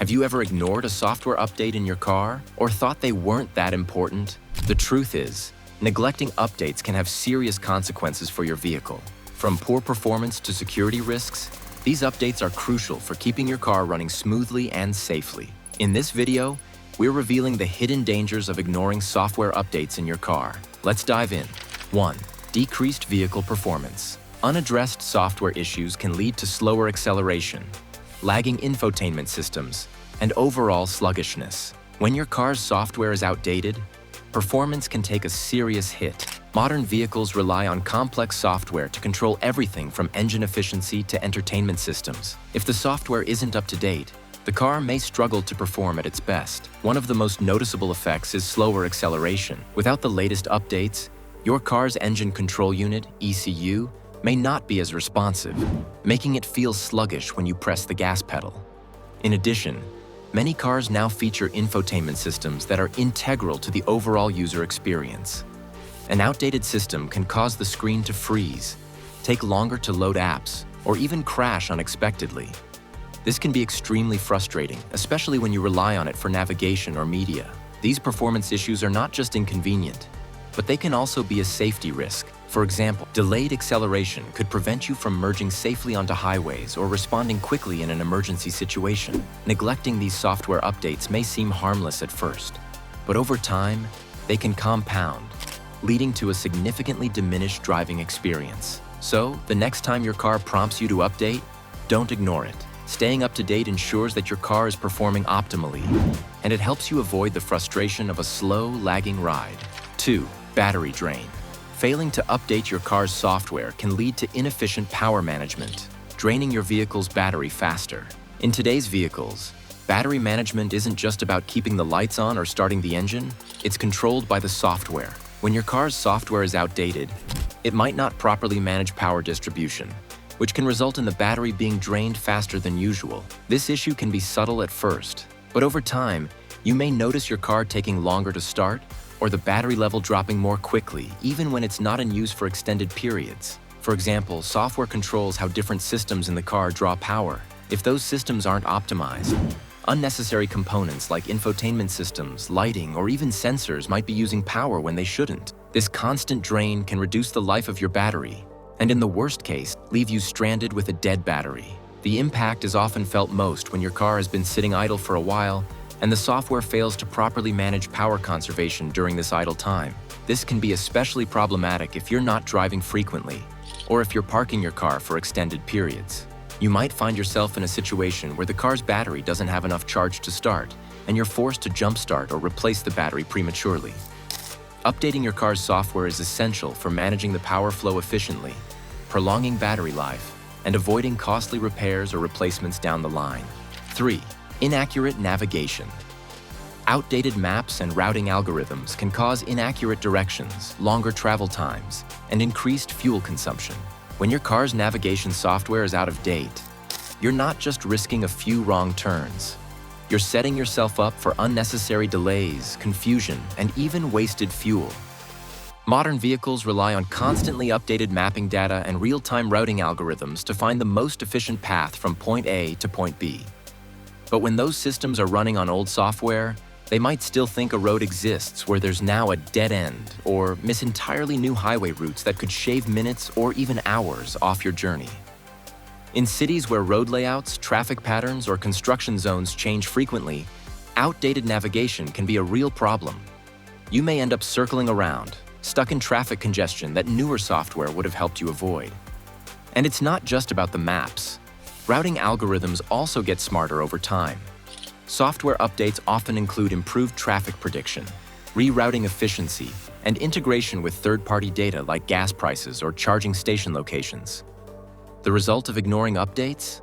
Have you ever ignored a software update in your car or thought they weren't that important? The truth is, neglecting updates can have serious consequences for your vehicle. From poor performance to security risks, these updates are crucial for keeping your car running smoothly and safely. In this video, we're revealing the hidden dangers of ignoring software updates in your car. Let's dive in. 1. Decreased vehicle performance. Unaddressed software issues can lead to slower acceleration, lagging infotainment systems, and overall sluggishness. When your car's software is outdated, performance can take a serious hit. Modern vehicles rely on complex software to control everything from engine efficiency to entertainment systems. If the software isn't up to date, the car may struggle to perform at its best. One of the most noticeable effects is slower acceleration. Without the latest updates, your car's engine control unit, ECU, may not be as responsive, making it feel sluggish when you press the gas pedal. In addition, many cars now feature infotainment systems that are integral to the overall user experience. An outdated system can cause the screen to freeze, take longer to load apps, or even crash unexpectedly. This can be extremely frustrating, especially when you rely on it for navigation or media. These performance issues are not just inconvenient, but they can also be a safety risk. For example, delayed acceleration could prevent you from merging safely onto highways or responding quickly in an emergency situation. Neglecting these software updates may seem harmless at first, but over time, they can compound, leading to a significantly diminished driving experience. So, the next time your car prompts you to update, don't ignore it. Staying up to date ensures that your car is performing optimally, and it helps you avoid the frustration of a slow, lagging ride. 2. Battery drain. Failing to update your car's software can lead to inefficient power management, draining your vehicle's battery faster. In today's vehicles, battery management isn't just about keeping the lights on or starting the engine, it's controlled by the software. When your car's software is outdated, it might not properly manage power distribution, which can result in the battery being drained faster than usual. This issue can be subtle at first, but over time, you may notice your car taking longer to start or the battery level dropping more quickly, even when it's not in use for extended periods. For example, software controls how different systems in the car draw power. If those systems aren't optimized, unnecessary components like infotainment systems, lighting, or even sensors might be using power when they shouldn't. This constant drain can reduce the life of your battery, and in the worst case, leave you stranded with a dead battery. The impact is often felt most when your car has been sitting idle for a while and the software fails to properly manage power conservation during this idle time. This can be especially problematic if you're not driving frequently or if you're parking your car for extended periods. You might find yourself in a situation where the car's battery doesn't have enough charge to start, and you're forced to jumpstart or replace the battery prematurely. Updating your car's software is essential for managing the power flow efficiently, prolonging battery life, and avoiding costly repairs or replacements down the line. 3. Inaccurate navigation. Outdated maps and routing algorithms can cause inaccurate directions, longer travel times, and increased fuel consumption. When your car's navigation software is out of date, you're not just risking a few wrong turns. You're setting yourself up for unnecessary delays, confusion, and even wasted fuel. Modern vehicles rely on constantly updated mapping data and real-time routing algorithms to find the most efficient path from point A to point B. But when those systems are running on old software, they might still think a road exists where there's now a dead end, or miss entirely new highway routes that could shave minutes or even hours off your journey. In cities where road layouts, traffic patterns, or construction zones change frequently, outdated navigation can be a real problem. You may end up circling around, stuck in traffic congestion that newer software would have helped you avoid. And it's not just about the maps. Routing algorithms also get smarter over time. Software updates often include improved traffic prediction, rerouting efficiency, and integration with third-party data like gas prices or charging station locations. The result of ignoring updates?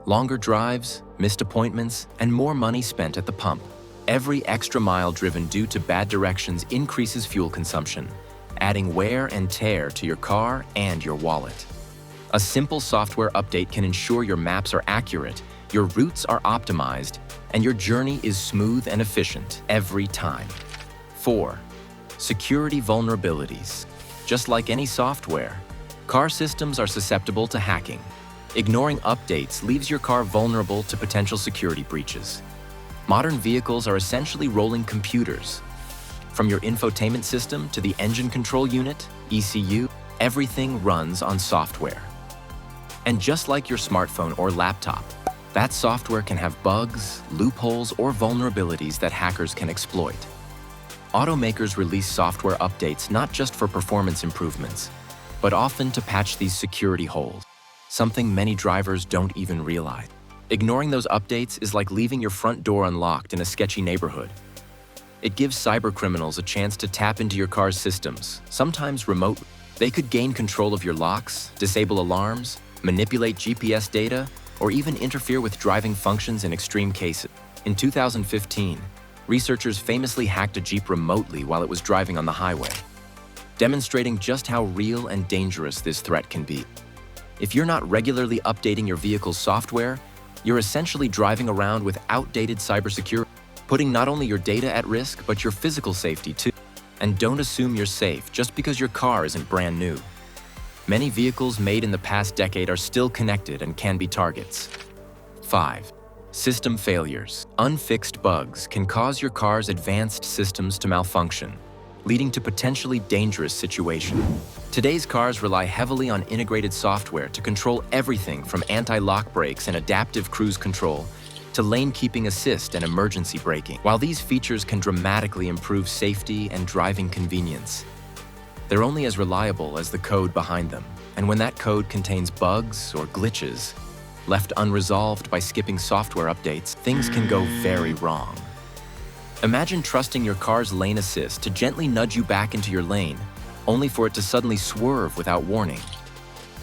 Longer drives, missed appointments, and more money spent at the pump. Every extra mile driven due to bad directions increases fuel consumption, adding wear and tear to your car and your wallet. A simple software update can ensure your maps are accurate, your routes are optimized, and your journey is smooth and efficient every time. 4. Security vulnerabilities. Just like any software, car systems are susceptible to hacking. Ignoring updates leaves your car vulnerable to potential security breaches. Modern vehicles are essentially rolling computers. From your infotainment system to the engine control unit, ECU, everything runs on software. And just like your smartphone or laptop, that software can have bugs, loopholes, or vulnerabilities that hackers can exploit. Automakers release software updates not just for performance improvements, but often to patch these security holes, something many drivers don't even realize. Ignoring those updates is like leaving your front door unlocked in a sketchy neighborhood. It gives cybercriminals a chance to tap into your car's systems, sometimes remotely. They could gain control of your locks, disable alarms, manipulate GPS data, or even interfere with driving functions in extreme cases. In 2015, researchers famously hacked a Jeep remotely while it was driving on the highway, demonstrating just how real and dangerous this threat can be. If you're not regularly updating your vehicle's software, you're essentially driving around with outdated cybersecurity, putting not only your data at risk, but your physical safety too. And don't assume you're safe just because your car isn't brand new. Many vehicles made in the past decade are still connected and can be targets. 5. System failures. Unfixed bugs can cause your car's advanced systems to malfunction, leading to potentially dangerous situations. Today's cars rely heavily on integrated software to control everything from anti-lock brakes and adaptive cruise control to lane-keeping assist and emergency braking. While these features can dramatically improve safety and driving convenience, they're only as reliable as the code behind them. And when that code contains bugs or glitches, left unresolved by skipping software updates, things can go very wrong. Imagine trusting your car's lane assist to gently nudge you back into your lane, only for it to suddenly swerve without warning.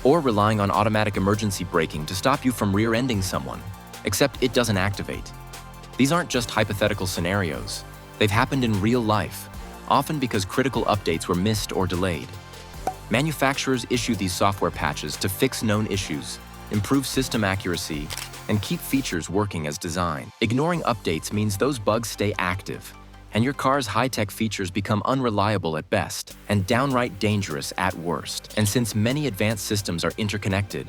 Or relying on automatic emergency braking to stop you from rear-ending someone, except it doesn't activate. These aren't just hypothetical scenarios. They've happened in real life, often because critical updates were missed or delayed. Manufacturers issue these software patches to fix known issues, improve system accuracy, and keep features working as designed. Ignoring updates means those bugs stay active, and your car's high-tech features become unreliable at best and downright dangerous at worst. And since many advanced systems are interconnected,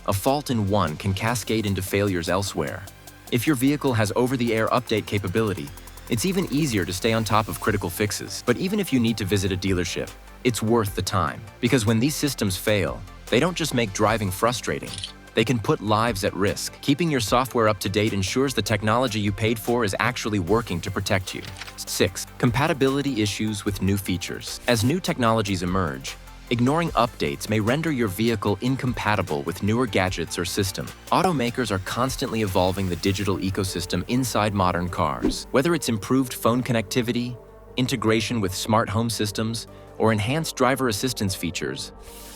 a fault in one can cascade into failures elsewhere. If your vehicle has over-the-air update capability, it's even easier to stay on top of critical fixes. But even if you need to visit a dealership, it's worth the time. Because when these systems fail, they don't just make driving frustrating, they can put lives at risk. Keeping your software up to date ensures the technology you paid for is actually working to protect you. 6. Compatibility issues with new features. As new technologies emerge, ignoring updates may render your vehicle incompatible with newer gadgets or systems. Automakers are constantly evolving the digital ecosystem inside modern cars. Whether it's improved phone connectivity, integration with smart home systems, or enhanced driver assistance features,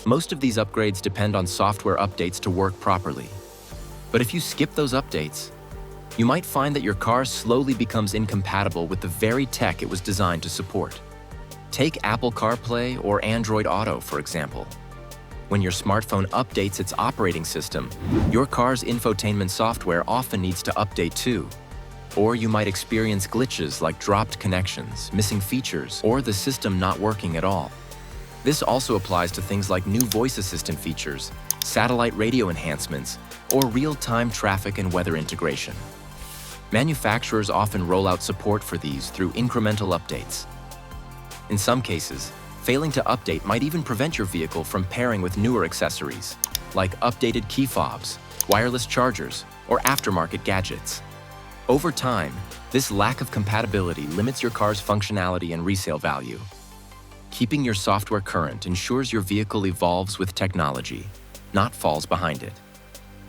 most of these upgrades depend on software updates to work properly. But if you skip those updates, you might find that your car slowly becomes incompatible with the very tech it was designed to support. Take Apple CarPlay or Android Auto, for example. When your smartphone updates its operating system, your car's infotainment software often needs to update too. Or you might experience glitches like dropped connections, missing features, or the system not working at all. This also applies to things like new voice assistant features, satellite radio enhancements, or real-time traffic and weather integration. Manufacturers often roll out support for these through incremental updates. In some cases, failing to update might even prevent your vehicle from pairing with newer accessories, like updated key fobs, wireless chargers, or aftermarket gadgets. Over time, this lack of compatibility limits your car's functionality and resale value. Keeping your software current ensures your vehicle evolves with technology, not falls behind it.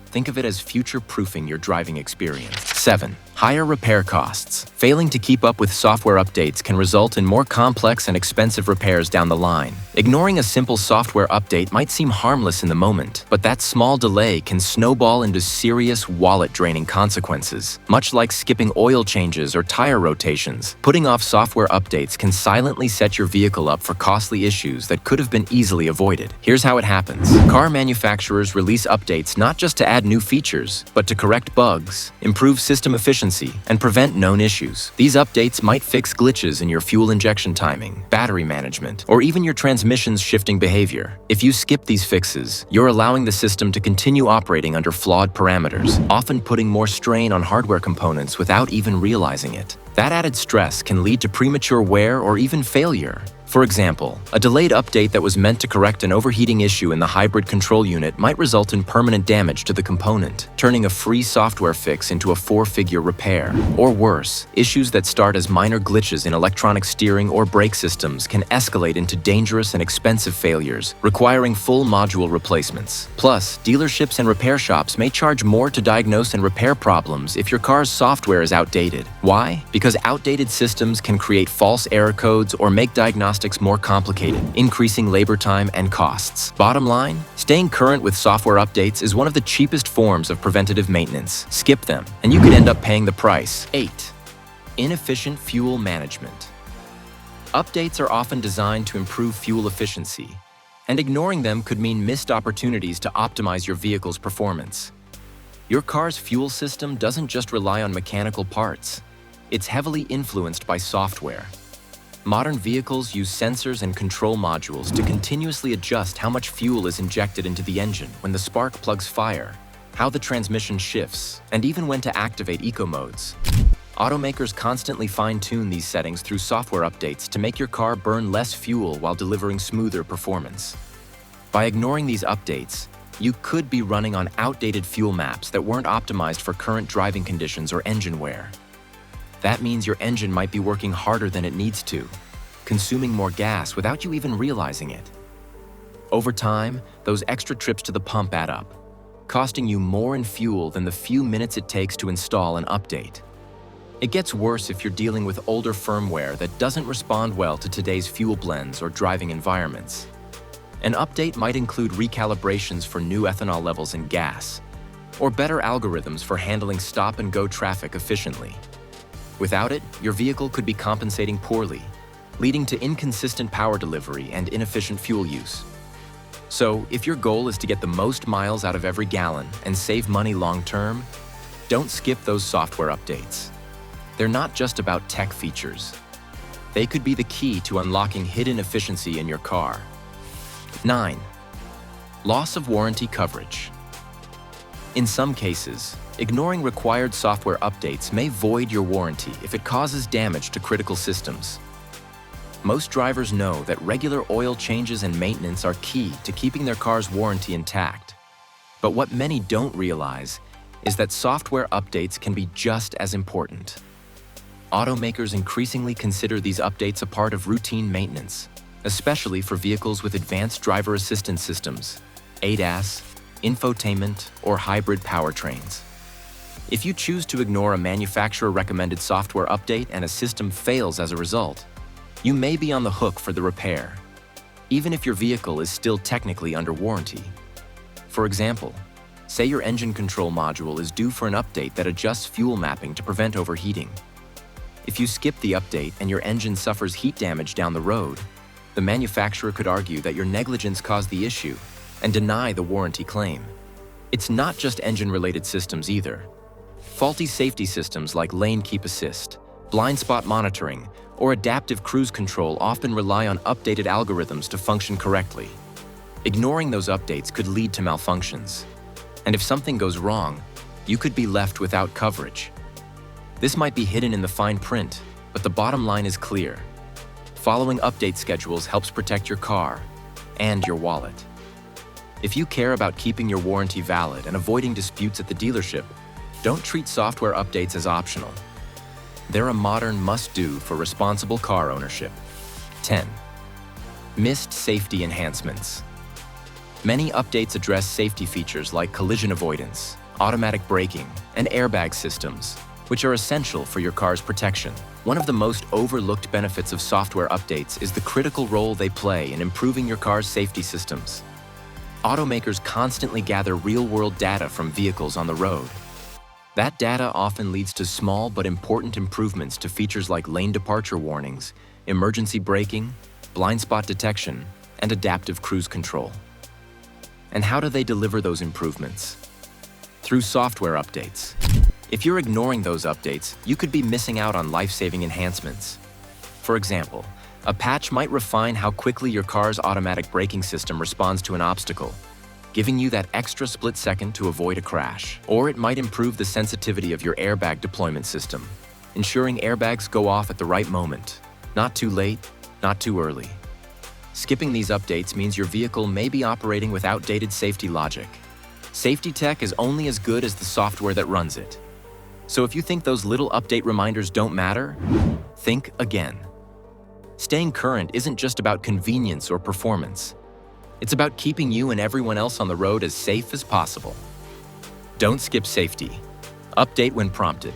Think of it as future-proofing your driving experience. 7. Higher repair costs. Failing to keep up with software updates can result in more complex and expensive repairs down the line. Ignoring a simple software update might seem harmless in the moment, but that small delay can snowball into serious wallet-draining consequences. Much like skipping oil changes or tire rotations, putting off software updates can silently set your vehicle up for costly issues that could have been easily avoided. Here's how it happens. Car manufacturers release updates not just to add new features, but to correct bugs, improve system efficiency and prevent known issues. These updates might fix glitches in your fuel injection timing, battery management, or even your transmission's shifting behavior. If you skip these fixes, you're allowing the system to continue operating under flawed parameters, often putting more strain on hardware components without even realizing it. That added stress can lead to premature wear or even failure. For example, a delayed update that was meant to correct an overheating issue in the hybrid control unit might result in permanent damage to the component, turning a free software fix into a four-figure repair. Or worse, issues that start as minor glitches in electronic steering or brake systems can escalate into dangerous and expensive failures, requiring full module replacements. Plus, dealerships and repair shops may charge more to diagnose and repair problems if your car's software is outdated. Why? Because outdated systems can create false error codes or make diagnostics more complicated, increasing labor time and costs. Bottom line, staying current with software updates is one of the cheapest forms of preventative maintenance. Skip them, and you could end up paying the price. 8. Inefficient fuel management. Updates are often designed to improve fuel efficiency, and ignoring them could mean missed opportunities to optimize your vehicle's performance. Your car's fuel system doesn't just rely on mechanical parts. It's heavily influenced by software. Modern vehicles use sensors and control modules to continuously adjust how much fuel is injected into the engine when the spark plugs fire, how the transmission shifts, and even when to activate eco modes. Automakers constantly fine-tune these settings through software updates to make your car burn less fuel while delivering smoother performance. By ignoring these updates, you could be running on outdated fuel maps that weren't optimized for current driving conditions or engine wear. That means your engine might be working harder than it needs to, consuming more gas without you even realizing it. Over time, those extra trips to the pump add up, costing you more in fuel than the few minutes it takes to install an update. It gets worse if you're dealing with older firmware that doesn't respond well to today's fuel blends or driving environments. An update might include recalibrations for new ethanol levels in gas, or better algorithms for handling stop-and-go traffic efficiently. Without it, your vehicle could be compensating poorly, leading to inconsistent power delivery and inefficient fuel use. So, if your goal is to get the most miles out of every gallon and save money long-term, don't skip those software updates. They're not just about tech features. They could be the key to unlocking hidden efficiency in your car. 9. Loss of warranty coverage. In some cases, ignoring required software updates may void your warranty if it causes damage to critical systems. Most drivers know that regular oil changes and maintenance are key to keeping their car's warranty intact. But what many don't realize is that software updates can be just as important. Automakers increasingly consider these updates a part of routine maintenance, especially for vehicles with advanced driver assistance systems, ADAS, infotainment, or hybrid powertrains. If you choose to ignore a manufacturer-recommended software update and a system fails as a result, you may be on the hook for the repair, even if your vehicle is still technically under warranty. For example, say your engine control module is due for an update that adjusts fuel mapping to prevent overheating. If you skip the update and your engine suffers heat damage down the road, the manufacturer could argue that your negligence caused the issue and deny the warranty claim. It's not just engine-related systems either. Faulty safety systems like lane keep assist, blind spot monitoring, or adaptive cruise control often rely on updated algorithms to function correctly. Ignoring those updates could lead to malfunctions. And if something goes wrong, you could be left without coverage. This might be hidden in the fine print, but the bottom line is clear. Following update schedules helps protect your car and your wallet. If you care about keeping your warranty valid and avoiding disputes at the dealership, don't treat software updates as optional. They're a modern must-do for responsible car ownership. 10. Missed safety enhancements. Many updates address safety features like collision avoidance, automatic braking, and airbag systems, which are essential for your car's protection. One of the most overlooked benefits of software updates is the critical role they play in improving your car's safety systems. Automakers constantly gather real-world data from vehicles on the road. That data often leads to small but important improvements to features like lane departure warnings, emergency braking, blind spot detection, and adaptive cruise control. And how do they deliver those improvements? Through software updates. If you're ignoring those updates, you could be missing out on life-saving enhancements. For example, a patch might refine how quickly your car's automatic braking system responds to an obstacle, giving you that extra split second to avoid a crash. Or it might improve the sensitivity of your airbag deployment system, ensuring airbags go off at the right moment. Not too late, not too early. Skipping these updates means your vehicle may be operating with outdated safety logic. Safety tech is only as good as the software that runs it. So if you think those little update reminders don't matter, think again. Staying current isn't just about convenience or performance. It's about keeping you and everyone else on the road as safe as possible. Don't skip safety. Update when prompted.